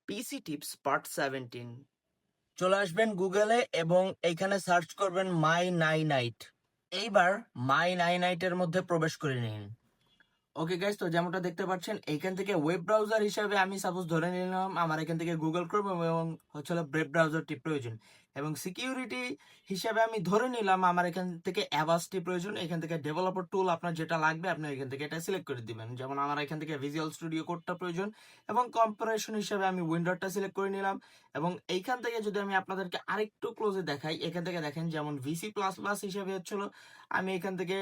পিসি tips part 17। চলে আসবেন গুগলে এবং এইখানে সার্চ করবেন মাই নাই নাইট। এইবার মাই নাই নাইটের মধ্যে প্রবেশ করে নিন। ওকে গাইস, তো যেমনটা দেখতে পাচ্ছেন এইখান থেকে ওয়েব ব্রাউজার হিসাবে আমি সাপোজ ধরে নিলাম আমার এখান থেকে গুগল ক্রোম এবং হচ্ছে ওয়েব ব্রাউজারটি প্রয়োজন, এবং সিকিউরিটি হিসাবে আমি ধরে নিলাম আমার এখান থেকে অ্যাভাস্টি প্রয়োজন। এখান থেকে ডেভেলপার টুল আপনার যেটা লাগবে আপনি এখান থেকে এটা সিলেক্ট করে দিবেন। যেমন আমার এখান থেকে ভিজুয়াল স্টুডিও কোডটা প্রয়োজন, এবং কম্পারেশন হিসাবে আমি উইন্ডোটা সিলেক্ট করে নিলাম। এবং এইখান থেকে যদি আমি আপনাদেরকে আরেকটু ক্লোজে দেখাই, এখান থেকে দেখেন যেমন ভিসি প্লাস প্লাস হিসাবে হচ্ছিল আমি এখান থেকে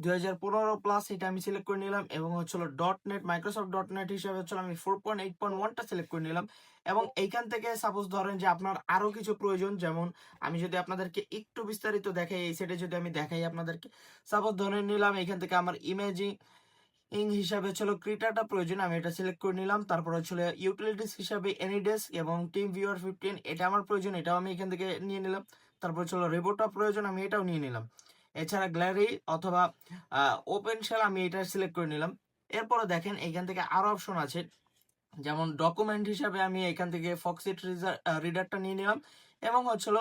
2015 প্লাস এটা আমি সিলেক্ট করে নিলাম, এবং হচ্ছিল .NET মাইক্রোসফট .NET হিসাবে হচ্ছিল আমি 4.8.1টা সিলেক্ট করে নিলাম। এবং এইখান থেকে সাপোজ ধরেন যে আপনার আরো কিছু প্রয়োজন, যেমন আমি যদি আপনাদেরকে একটু বিস্তারিত দেখাই, এই সেটে যদি আমি দেখাই আপনাদেরকে, সাপোজ ধরে নিলাম এখান থেকে আমার ইমেজিং হিসাবে হচ্ছিল ক্রিটাটা প্রয়োজন, আমি এটা সিলেক্ট করে নিলাম। তারপর হচ্ছিল ইউটিলিটিস হিসাবে এনিডেস্ক এবং টিম ভিউয়ার 15 এটা আমার প্রয়োজন, এটাও আমি এখান থেকে নিয়ে নিলাম। তারপর হচ্ছিল রেবোটা প্রয়োজন, আমি এটাও নিয়ে নিলাম। এছাড়া গ্যালারি অথবা ওপেন শেল আমি এটা সিলেক্ট করে নিলাম। এরপরে দেখেন এখান থেকে আরো অপশন আছে, যেমন ডকুমেন্ট হিসাবে আমি এখান থেকে ফক্সিট রিডারটা নিয়ে নিলাম, এবং হচ্ছিল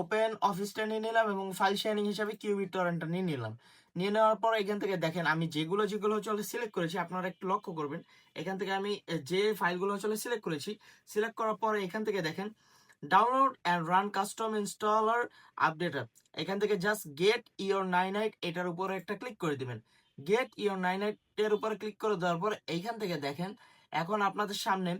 ওপেন অফিসটা নিয়ে নিলাম, এবং ফাইল শেয়ারিং হিসাবে কিউবিট টরেন্টটা নিয়ে নিলাম। নিয়ে নেওয়ার পর এখান থেকে দেখেন আমি যেগুলো যেগুলো হচ্ছে সিলেক্ট করেছি আপনারা একটু লক্ষ্য করবেন। এখান থেকে আমি যে ফাইলগুলো হচ্ছে সিলেক্ট করেছি, সিলেক্ট করার পরে এখান থেকে দেখেন download and run custom installer updater, এখান থেকে জাস্ট গেট ইওর 99 এটার উপরে একটা ক্লিক করে দিবেন। গেট ইওর 99 এর উপরে ক্লিক করে দেওয়ার পর এইখান থেকে দেখেন এখন আপনাদের সামনে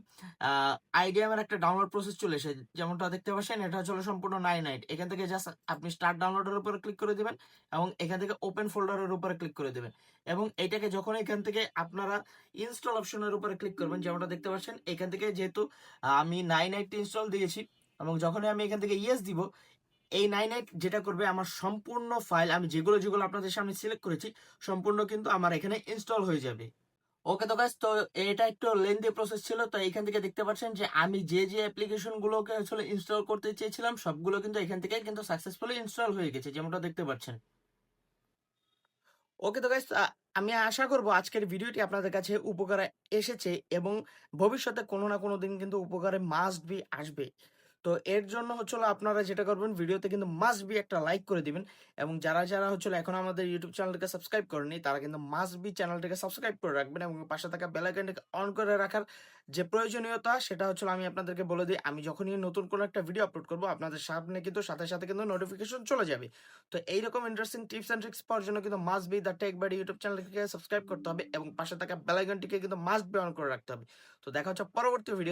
আইডিএম এর একটা ডাউনলোড প্রসেস চলে এসে, যেমনটা দেখতে পাচ্ছেন এটা হচ্ছে সম্পূর্ণ 99। এখান থেকে জাস্ট আপনি স্টার্ট ডাউনলোডের উপরে ক্লিক করে দিবেন, এবং এখান থেকে ওপেন ফোল্ডারের উপরে ক্লিক করে দিবেন। এবং এটাকে যখন এখান থেকে আপনারা ইনস্টল অপশনের উপরে ক্লিক করবেন, যেমনটা দেখতে পাচ্ছেন এখান থেকে যেহেতু আমি 99 ইনস্টল দিয়েছি, এবং যখনই আমি এখান থেকে ইয়েস দিব, এই 99 যেটা করবে আমার সম্পূর্ণ ফাইল আমি যেগুলো যেগুলো আপনাদের সামনে সিলেক্ট করেছি সম্পূর্ণ কিন্তু আমার এখানে ইনস্টল হয়ে যাবে। ওকে তো গাইস, তো এটা একটু লেন্দি প্রসেস ছিল। তো এখান থেকে দেখতে পাচ্ছেন যে আমি যে যে অ্যাপ্লিকেশন গুলোকে আসলে ইনস্টল করতে চেয়েছিলাম সবগুলো কিন্তু এখান থেকে কিন্তু সাকসেসফুলি ইনস্টল হয়ে গেছে, যেমনটা দেখতে পাচ্ছেন। ওকে তো গাইস, আমি আশা করব আজকের ভিডিওটি আপনাদের কাছে উপকারে এসেছে, এবং ভবিষ্যতে কোনো না কোনো দিন কিন্তু উপকারে মাস্ট বি আসবে। তো এর জন্য হচ্ছিল আপনারা যেটা করবেন, ভিডিওতে কিন্তু মাস্ট বি একটা লাইক করে দিবেন, এবং যারা যারা হচ্ছিল এখন আমাদের ইউটিউব চ্যানেলটাকে সাবস্ক্রাইব করেনি তারা কিন্তু মাস্ট বি চ্যানেলটাকে সাবস্ক্রাইব করে রাখবেন, এবং পাশে থাকা বেল আইকনটাকে অন করে রাখার যে প্রয়োজনীয়তা সেটা হচ্ছিল আমি আপনাদেরকে বলে দিই, আমি যখনই নতুন কোনো একটা ভিডিও আপলোড করব আপনাদের সামনে কিন্তু সাথে সাথে কিন্তু নোটিফিকেশন চলে যাবে। তো এইরকম ইন্টারেস্টিং টিপস এন্ড ট্রিক্স পাওয়ার জন্য কিন্তু must be the Tech Buddy YouTube চ্যানেলটিকে সাবস্ক্রাইব করতে হবে, এবং পাশে থাকা বেল আইকনটিকে কিন্তু মাস্ট বি অন করে রাখতে হবে। তো দেখা হচ্ছে পরবর্তী ভিডিও।